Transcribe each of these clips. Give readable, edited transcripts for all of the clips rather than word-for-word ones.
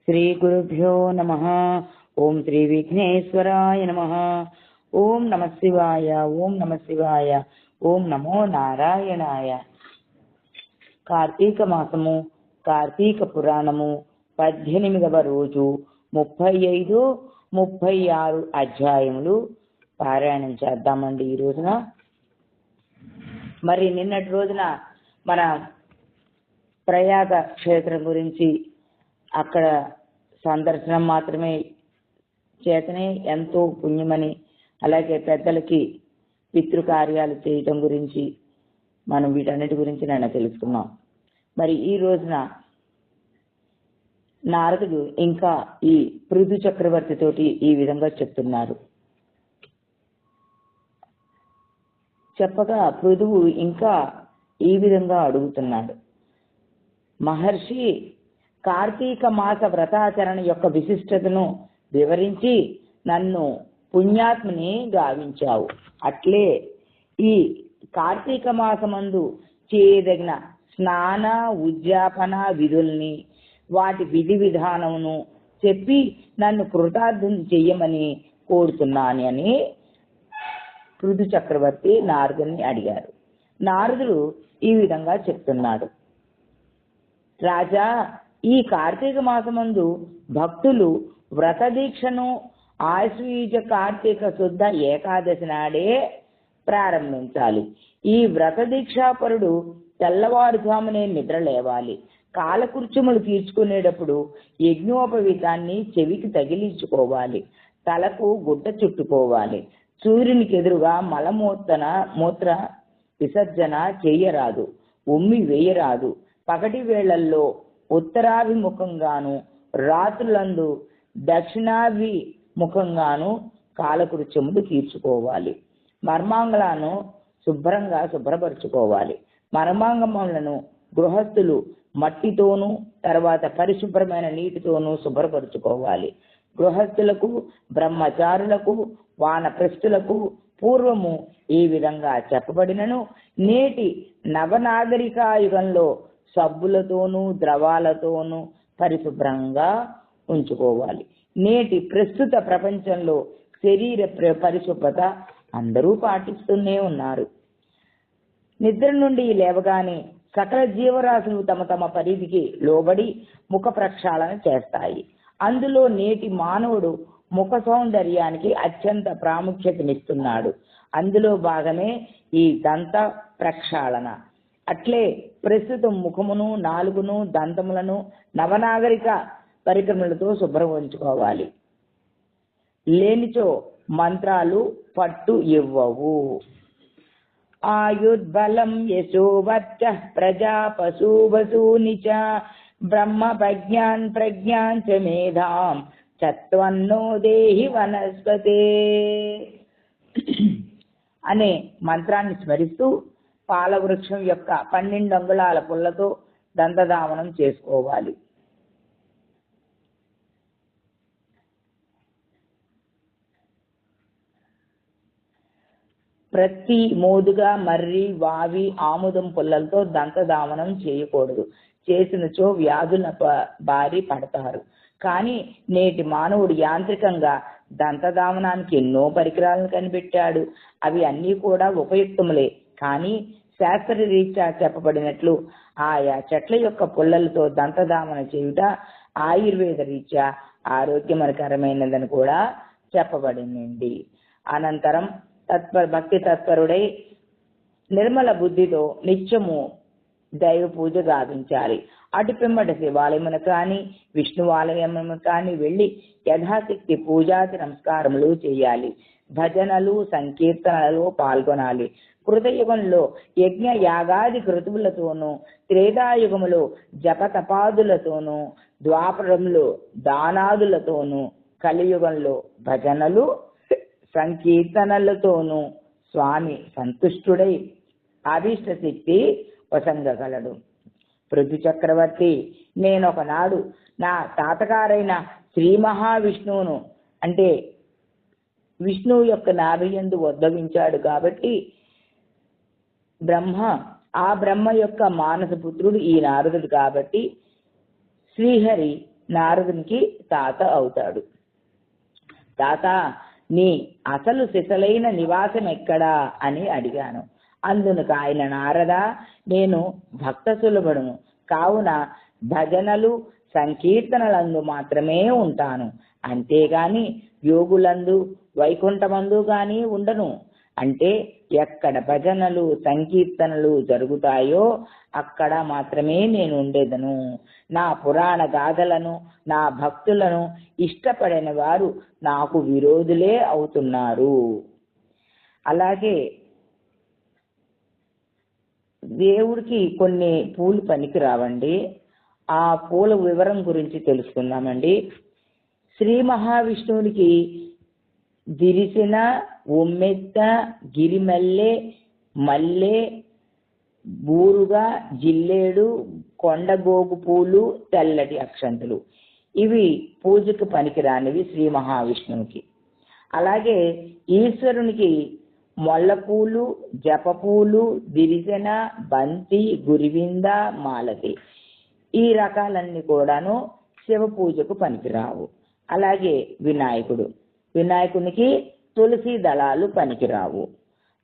శ్రీగురుభ్యో నమః. ఓం శ్రీ విఘ్నేశ్వరాయ నమః. ఓం నమః శివాయ. ఓం నమః శివాయ. ఓం నమో నారాయణాయ. కార్తీక మాసము, కార్తీక పురాణము 18వ రోజు 35, 36 అధ్యాయములు పారాయణం చేద్దామండి ఈ రోజున. మరి నిన్నటి రోజున మన ప్రయాగ క్షేత్రం గురించి, అక్కడ సందర్శనం మాత్రమే చేతనే ఎంతో పుణ్యమని, అలాగే పెద్దలకి పితృకార్యాలు చేయటం గురించి మనం వీటన్నిటి గురించి నేను తెలుసుకున్నాం. మరి ఈ రోజున నారదుడు ఇంకా ఈ పృథు చక్రవర్తి తోటి ఈ విధంగా చెప్తున్నారు. చెప్పగా పృథువు ఇంకా ఈ విధంగా అడుగుతున్నాడు. మహర్షి, కార్తీక మాస వ్రతాచరణ యొక్క విశిష్టతను వివరించి నన్ను పుణ్యాత్మని గావించావు. అట్లే ఈ కార్తీక మాసమందు చేయదగిన స్నాన ఉద్యాపన విధుల్ని, వాటి విధి విధానమును చెప్పి నన్ను కృతార్థం చెయ్యమని కోరుతున్నాను అని పృథు చక్రవర్తి నారదుని అడిగారు. నారదుడు ఈ విధంగా చెప్తున్నాడు. రాజా, ఈ కార్తీక మాసమందు భక్తులు వ్రత దీక్షను ఆశ్వీజ కార్తీక శుద్ధ ఏకాదశి నాడే ప్రారంభించాలి. ఈ వ్రత దీక్షాపరుడు తెల్లవారుజామునే నిద్ర లేవాలి. కాలకృత్యములు తీర్చుకునేటప్పుడు యజ్ఞోపవీతాన్ని చెవికి తగిలించుకోవాలి. తలకు గుడ్డ చుట్టుకోవాలి. సూర్యునికి ఎదురుగా మూత్ర విసర్జన చేయరాదు. ఉమ్మి వేయరాదు. పగటి వేళల్లో ఉత్తరాభిముఖంగాను, రాత్రులందు దక్షిణాభిముఖంగాను కాలకృత్యములు తీర్చుకోవాలి. మర్మాంగాలను శుభ్రపరచుకోవాలి. మర్మాంగములను గృహస్థులు మట్టితోనూ తర్వాత పరిశుభ్రమైన నీటితోనూ శుభ్రపరచుకోవాలి. గృహస్థులకు, బ్రహ్మచారులకు, వానప్రస్థులకు పూర్వము ఈ విధంగా చెప్పబడినను నేటి నవనాగరికాయుగంలో సబ్బులతోనూ ద్రవాలతోనూ పరిశుభ్రంగా ఉంచుకోవాలి. నేటి ప్రస్తుత ప్రపంచంలో శరీర పరిశుభ్రత అందరూ పాటిస్తూనే ఉన్నారు. నిద్ర నుండి లేవగానే సకల జీవరాశులు తమ తమ పరిధికి లోబడి ముఖ ప్రక్షాళన చేస్తాయి. అందులో నేటి మానవుడు ముఖ సౌందర్యానికి అత్యంత ప్రాముఖ్యతనిస్తున్నాడు. అందులో భాగమే ఈ దంత ప్రక్షాళన. అట్లే ప్రస్తుతం ముఖమును, నాలుగును, దంతములను నవనాగరిక పరిక్రమలతో శుభ్రం ఉంచుకోవాలి. లేనిచో మంత్రాలు పట్టు ఇవ్వవు. ఆయుర్బలం యశోవర్చ ప్రజా పశుబసూని చ బ్రహ్మ ప్రజ్ఞాన్ చ మేధాం చత్వన్నో దేహి వనస్పతే అనే మంత్రాన్ని స్మరిస్తూ పాలవృక్షం యొక్క 12 అంగుళాల పుల్లతో దంతధావనం చేసుకోవాలి. ప్రతి మోదుగా, మర్రి, వావి, ఆముదం పుల్లలతో దంతధావనం చేయకూడదు. చేసినచో వ్యాధుల బారి పడతారు. కానీ నేటి మానవుడు యాంత్రికంగా దంతధావనానికి ఎన్నో పరికరాలను కనిపెట్టాడు. అవి అన్నీ కూడా ఉపయుక్తములే. కానీ శాస్త్రరీత్యా చెప్పబడినట్లు ఆయా చెట్ల యొక్క పుల్లలతో దంతధావన చేయుట ఆయుర్వేద రీత్యా ఆరోగ్యకరమైనదని కూడా చెప్పబడింది. అనంతరం భక్తి తత్పరుడై నిర్మల బుద్ధితో నిత్యము దైవ పూజ గావించాలి. అటు పిమ్మట శివాలయమును కానీ విష్ణువాలయమును కానీ వెళ్ళి యథాశక్తి పూజాది నమస్కారములు చేయాలి. భజనలు, సంకీర్తనలలో పాల్గొనాలి. కృతయుగంలో యజ్ఞ యాగాది క్రతువులతోనూ, త్రేతాయుగములో జపతపాదులతోనూ, ద్వాపరంలో దానాదులతోనూ, కలియుగంలో భజనలు సంకీర్తనలతోనూ స్వామి సంతుష్టుడై అభీష్ట శక్తి వసంగగలడు. పృథు చక్రవర్తి, నేనొకనాడు నా తాతగారైన శ్రీ మహావిష్ణువును, అంటే విష్ణువు యొక్క నాభియందు ఉద్భవించాడు కాబట్టి బ్రహ్మ యొక్క మానసపుత్రుడు ఈ నారదుడు కాబట్టి శ్రీహరి నారదునికి తాత అవుతాడు. తాత, నీ అసలు సిసలైన నివాసం ఎక్కడా అని అడిగాను. అందుకు ఆయన, నారద, నేను భక్త సులభుడును కావున భజనలు సంకీర్తనలందు మాత్రమే ఉంటాను, అంతేగాని యోగులందు వైకుంఠమందు గాని ఉండను. అంటే ఎక్కడ భజనలు సంకీర్తనలు జరుగుతాయో అక్కడ మాత్రమే నేను ఉండేదను. నా పురాణ గాథలను, నా భక్తులను ఇష్టపడిన వారు నాకు విరోధులే అవుతున్నారు. అలాగే దేవుడికి కొన్ని పూలు పనికి రావండి. ఆ పూల వివరం గురించి తెలుసుకుందామండి. శ్రీ మహావిష్ణువునికి దిరిసిన, ఉమ్మెత్త, గిరిమల్లె, మల్లె, బూరుగా, జిల్లేడు, కొండగోగు పూలు, తెల్లటి అక్షంతులు, ఇవి పూజకు పనికిరానివి శ్రీ మహావిష్ణువుకి. అలాగే ఈశ్వరునికి మొల్లపూలు, జపపూలు, దిరిసెన, బంతి, గురివింద, మాలతి, ఈ రకాలన్నీ కూడాను శివ పూజకు పనికిరావు. అలాగే వినాయకునికి తులసి దళాలు పనికిరావు.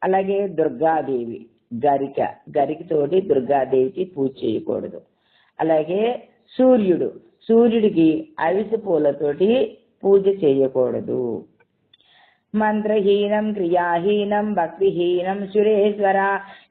అలాగే దుర్గాదేవి గరికతోటి దుర్గాదేవికి పూజ చేయకూడదు. అలాగే సూర్యుడికి అవిసె పూలతోటి పూజ చేయకూడదు. మంత్రహీనం క్రియాహీనం భక్తిహీనం సురేశ్వర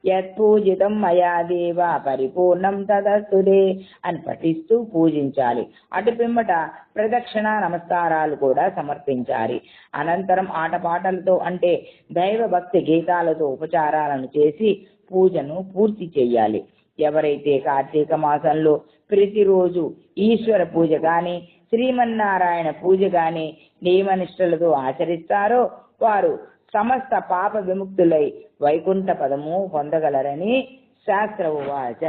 యత్పూజితం మయా దేవ పరిపూర్ణం తదస్తుదే అని పఠిస్తూ పూజించాలి. అటు పిమ్మట ప్రదక్షిణ నమస్కారాలు కూడా సమర్పించాలి. అనంతరం ఆటపాటలతో అంటే దైవ భక్తి గీతాలతో ఉపచారాలను చేసి పూజను పూర్తి చేయాలి. ఎవరైతే కార్తీక మాసంలో ప్రతిరోజు ఈశ్వర పూజ గాని శ్రీమన్నారాయణ పూజ గాని నియమనిష్టలతో ఆచరిస్తారో వారు సమస్త పాప విముక్తులై వైకుంఠ పదము పొందగలరని శాస్త్రవాచ.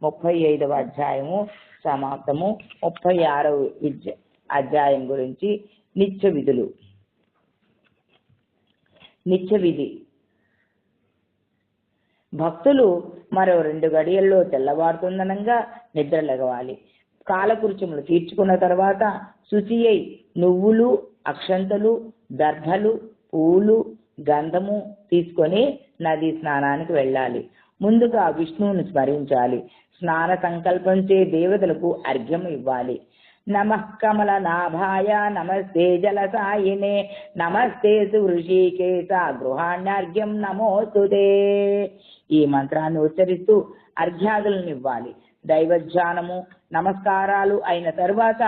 35వ అధ్యాయము సమాప్తము. 36వ అధ్యాయం గురించి నిత్య విధి. భక్తులు మరో 2 గడియల్లో తెల్లవారుతుందనంగా నిద్ర లెగవాలి. కాలకృత్యములు తీర్చుకున్న తర్వాత శుచి అయి నువ్వులు, అక్షంతలు, దర్భలు, పూలు, గంధము తీసుకొని నదీ స్నానానికి వెళ్ళాలి. ముందుగా విష్ణువుని స్మరించాలి. స్నాన సంకల్పంచే దేవతలకు అర్ఘ్యం ఇవ్వాలి. నమః కమల నాభాయ నమస్తే జలసాయినే నమస్తే ఋషికేశ గృహాణ్యర్ఘ్యం నమోస్తుతే. ఈ మంత్రాన్ని ఉచ్చరిస్తూ అర్ఘ్యాదులను ఇవ్వాలి. దైవధ్యానము నమస్కారాలు అయిన తరువాత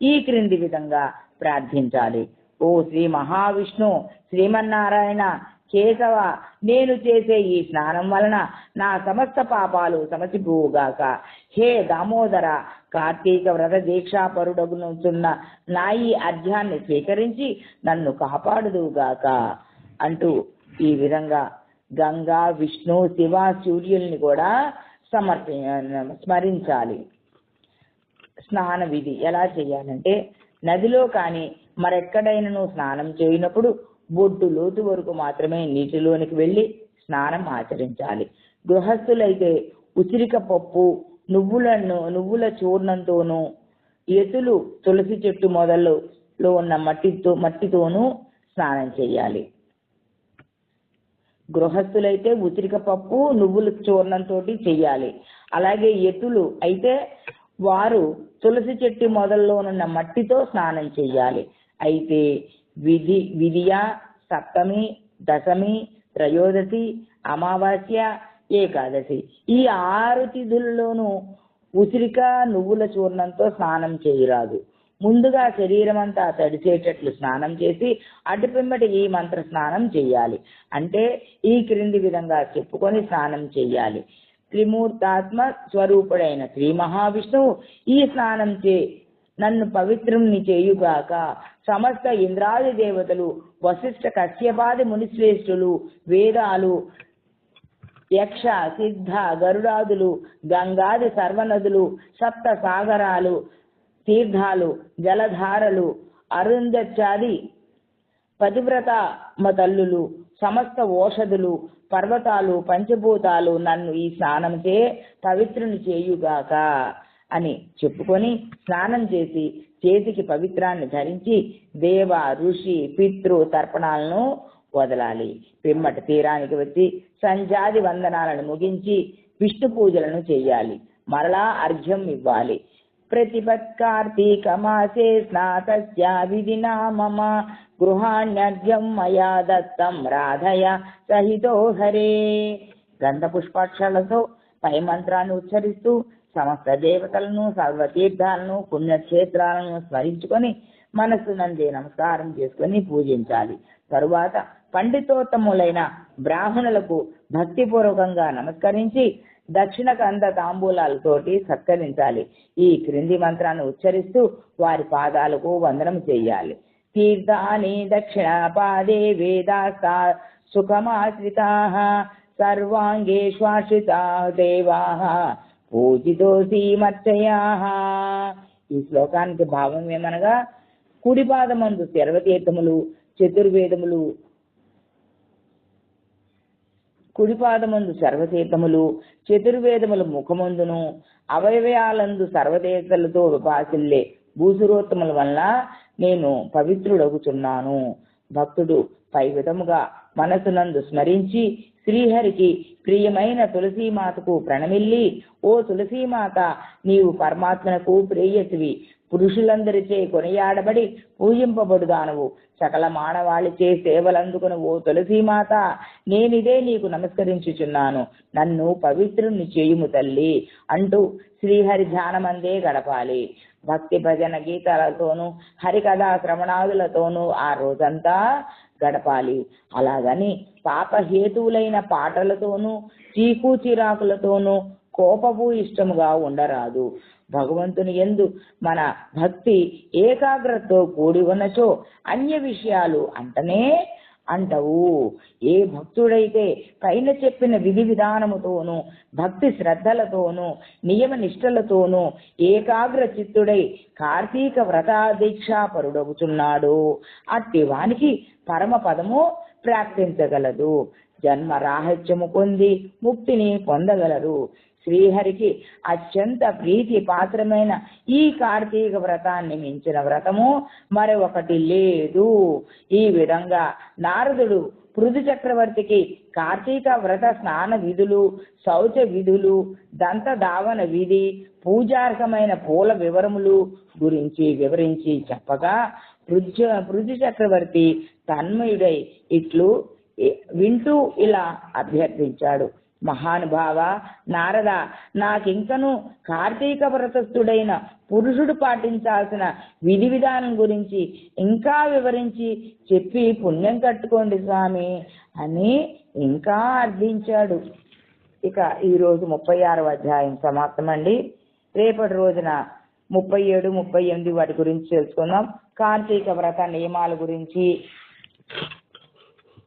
ఈ క్రింది విధంగా ప్రార్థించాలి. ఓ శ్రీ మహావిష్ణు, శ్రీమన్నారాయణ, కేశవ, నేను చేసే ఈ స్నానం వలన నా సమస్త పాపాలు సమసిపోవుగాక. హే దామోదర, కార్తీక వ్రత దీక్షాపరుడగునున్న నా ఈ అర్ఘ్యాన్ని స్వీకరించి నన్ను కాపాడుదువుగాక అంటూ ఈ విధంగా గంగా, విష్ణు, శివ, సూర్యుల్ని కూడా స్మరించాలి. స్నాన విధి ఎలా చేయాలంటే నదిలో కానీ మరెక్కడైనా స్నానం చేయనప్పుడు బొడ్డు లోతు వరకు మాత్రమే నీటిలోనికి వెళ్ళి స్నానం ఆచరించాలి. గృహస్థులైతే ఉసిరిక పప్పు, నువ్వుల చూర్ణంతోనూ ఎతులు, తులసి చెట్టు మొదల్లో ఉన్న మట్టితోనూ స్నానం చేయాలి. గృహస్థులైతే ఉసిరిక పప్పు, నువ్వుల చూర్ణంతో చెయ్యాలి. అలాగే ఎతులు అయితే వారు తులసి చెట్టు మొదల్లోనున్న మట్టితో స్నానం చెయ్యాలి. అయితే విధియ, సప్తమి, దశమి, త్రయోదశి, అమావాస్య, ఏకాదశి ఈ 6 తిథుల్లోనూ ఉసిరిక, నువ్వుల చూర్ణంతో స్నానం చేయరాదు. ముందుగా శరీరం అంతా తడిసేటట్లు స్నానం చేసి అటు పిమ్మటి ఈ మంత్ర స్నానం చెయ్యాలి. అంటే ఈ క్రింది విధంగా చెప్పుకొని స్నానం చెయ్యాలి. త్రిమూర్తాత్మ స్వరూపుడైన శ్రీ మహావిష్ణువు ఈ స్నానం నన్ను పవిత్రుణ్ణి చేయుగాక. సమస్త ఇంద్రాది దేవతలు, వశిష్ఠ కశ్యపాది మునిశ్రేష్ఠులు, వేదాలు, యక్ష, సిద్ధ, గరుడాదులు, గంగాది సర్వనదులు, సప్త సాగరాలు, తీర్థాలు, జలధారలు, అరుంధత్యాది పతివ్రత తల్లులు, సమస్త ఓషధులు, పర్వతాలు, పంచభూతాలు నన్ను ఈ స్నానంచే పవిత్రుని చేయుగాక అని చెప్పుకొని స్నానం చేసి చేతికి పవిత్రాన్ని ధరించి దేవ ఋషి పితృ తర్పణాలను వదలాలి. పిమ్మటి తీరానికి వచ్చి సంధ్యాది వందనాలను ముగించి విష్ణు పూజలను చెయ్యాలి. మరలా అర్ఘ్యం ఇవ్వాలి. ప్రతిపత్ కార్తీక మాసే స్నాతస్య విధినా మమ గృహాణ్యర్ఘ్యం మయా దత్తం రాధయ సహితో హరే. గంధ పుష్పాక్షరాలతో పై మంత్రాన్ని ఉచ్చరిస్తూ సమస్త దేవతలను సర్వతీర్థాలను పుణ్యక్షేత్రాలను స్మరించుకొని మనస్సు నందే నమస్కారం చేసుకొని పూజించాలి. తరువాత పండితోత్తములైన బ్రాహ్మణులకు భక్తిపూర్వకంగా నమస్కరించి దక్షిణ కంద తాంబూలాలతోటి సత్కరించాలి. ఈ క్రింది మంత్రాన్ని ఉచ్చరిస్తూ వారి పాదాలకు వందనం చేయాలి. తీర్థాని దక్షిణ పాదే వేదాస్తా సుఖమాశ్రితాః సర్వాంగేష్వాశ్రితా దేవాః పూజితోసి మర్చయాః. ఈ శ్లోకానికి భావం ఏమనగా కుడి పాదమందు సర్వతీర్థములు చతుర్వేదములు కుడిపాదమందు సర్వతీర్థములు చతుర్వేదముల ముఖమందును అవయవాలందు సర్వదేవతలతో విపాసిల్లే భూసురోత్తముల వల్ల నేను పవిత్రుడగుచున్నాను. భక్తుడు పై విధముగా మనసునందు స్మరించి శ్రీహరికి ప్రియమైన తులసీమాతకు ప్రణమిల్లి, ఓ తులసీమాత, నీవు పరమాత్మనకు ప్రేయసివి, పురుషులందరిచే కొనియాడబడి పూజింపబడుదానవు, సకల మానవాళిచే సేవలందుకును ఓ తులసీమాత, నేనిదే నీకు నమస్కరించుచున్నాను, నన్ను పవిత్రుని చేయుము తల్లి అంటూ శ్రీహరి ధ్యానమందే గడపాలి. భక్తి భజన గీతాలతోనూ హరికథా శ్రవణాదులతోనూ ఆ రోజంతా గడపాలి. అలాగని పాపహేతువులైన పాటలతోనూ చీకు చిరాకులతోనూ కోపపు ఇష్టముగా ఉండరాదు. భగవంతుని యందు మన భక్తి ఏకాగ్రతతో కూడి ఉన్నచో అన్య విషయాలు అంటనే అంటవు. ఏ భక్తుడైతే పైన చెప్పిన విధి విధానముతోనూ భక్తి శ్రద్ధలతోనూ నియమ నిష్టలతోనూ ఏకాగ్ర చిత్తుడై కార్తీక వ్రత దీక్షా పరుడవుతున్నాడు, అట్టి వానికి పరమ పదము ప్రాప్తించగలదు. జన్మ రాహిత్యము పొంది ముక్తిని పొందగలరు. శ్రీహరికి అత్యంత ప్రీతి పాత్రమైన ఈ కార్తీక వ్రతాన్ని మించిన వ్రతము మరొకటి లేదు. ఈ విధంగా నారదుడు పృథు చక్రవర్తికి కార్తీక వ్రత స్నాన విధులు, శౌచ విధులు, దంత దావన విధి, పూజార్హమైన పూల వివరములు గురించి వివరించి చెప్పగా పృథు చక్రవర్తి తన్మయుడై ఇట్లు వింటూ ఇలా అభ్యర్థించాడు. మహానుభావ నారద, నాకింకను కార్తీక వ్రతస్థుడైన పురుషుడు పాటించాల్సిన విధి విధానం గురించి ఇంకా వివరించి చెప్పి పుణ్యం కట్టుకోండి స్వామి అని ఇంకా అర్థించాడు. ఇక ఈరోజు 36వ అధ్యాయం సమాప్తమండి. రేపటి రోజున 37, 38 వాటి గురించి తెలుసుకుందాం. కార్తీక వ్రత నియమాల గురించి,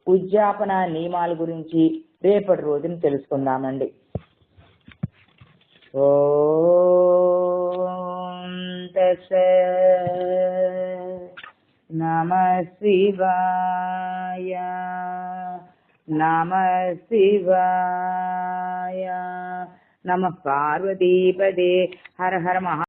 ఉద్యాపన నియమాల గురించి రేపటి రోజున తెలుసుకుందామండి. ఓం తత్సత్. నమః శివాయ, నమః శివాయ, నమః పార్వతీపదే. హర హర మహా